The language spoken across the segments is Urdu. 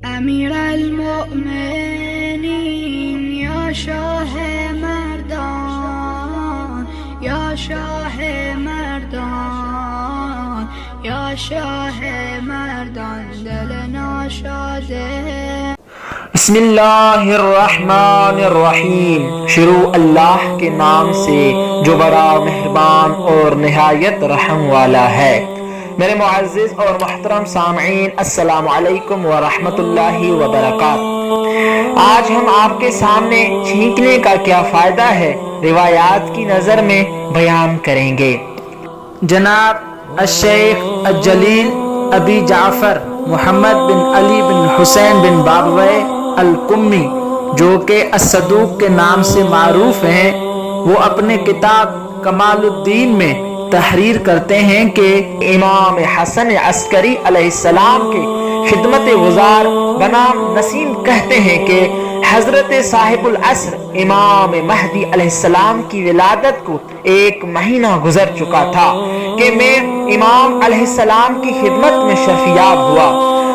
امیر المؤمنین یا شاہ مردان یا شاہ مردان یا شاہ مردان دل ناشاد بسم اللہ الرحمن الرحیم، شروع اللہ کے نام سے جو بڑا مہربان اور نہایت رحم والا ہے۔ میرے معزز اور محترم سامعین، السلام علیکم ورحمۃ اللہ وبرکاتہ۔ آج ہم آپ کے سامنے چھینکنے کا کیا فائدہ ہے روایات کی نظر میں بیان کریں گے۔ جناب الشیخ الجلیل ابی جعفر محمد بن علی بن حسین بن بابویہ القمی، جو کہ الصدوق کے نام سے معروف ہیں، وہ اپنے کتاب کمال الدین میں تحریر کرتے ہیں کہ امام حسن عسکری علیہ السلام کے خدمت گزار بنام نسیم کہتے ہیں کہ حضرت صاحب العصر امام مہدی علیہ السلام کی ولادت کو 1 مہینہ گزر چکا تھا کہ میں امام علیہ السلام کی خدمت میں شرفیاب ہوا،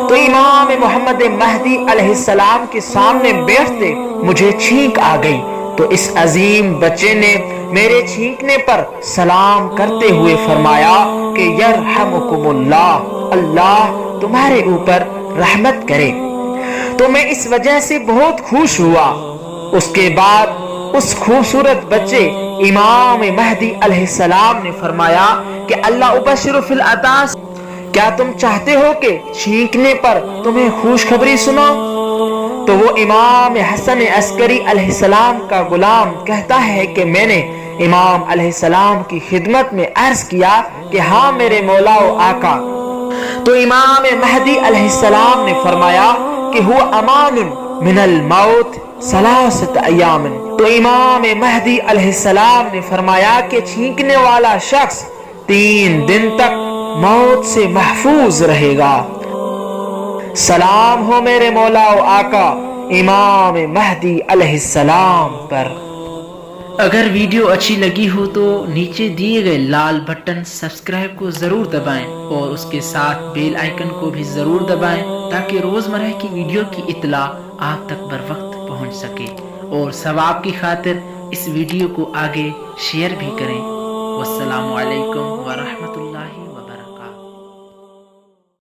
تو امام محمد مہدی علیہ السلام کے سامنے بیٹھتے مجھے چھینک آ گئی، تو اس عظیم بچے نے میرے چھینکنے پر سلام کرتے ہوئے فرمایا کہ یرحمکم اللہ، اللہ تمہارے اوپر رحمت کرے۔ تو میں اس وجہ سے بہت خوش ہوا۔ اس کے بعد اس خوبصورت بچے امام مہدی علیہ السلام نے فرمایا کہ اللہ ابشر فی العطاس، کیا تم چاہتے ہو کہ چھینکنے پر تمہیں خوشخبری سناؤں؟ تو وہ امام حسن عسکری علیہ السلام کا غلام کہتا ہے کہ میں نے امام علیہ السلام کی خدمت میں عرض کیا کہ ہاں میرے مولا و آقا۔ تو امام مہدی علیہ السلام نے فرمایا کہ ہوا امان من الموت 3 ایام۔ تو امام مہدی علیہ السلام نے فرمایا کہ چھینکنے والا شخص 3 دن تک موت سے محفوظ رہے گا۔ سلام ہو میرے مولا و آقا امام مہدی علیہ السلام پر۔ اگر ویڈیو اچھی لگی ہو تو نیچے دیے گئے لال بٹن سبسکرائب کو ضرور دبائیں اور اس کے ساتھ بیل آئیکن کو بھی ضرور دبائیں تاکہ روزمرہ کی ویڈیو کی اطلاع آپ تک بر وقت پہنچ سکے، اور ثواب کی خاطر اس ویڈیو کو آگے شیئر بھی کریں۔ والسلام علیکم ورحمۃ اللہ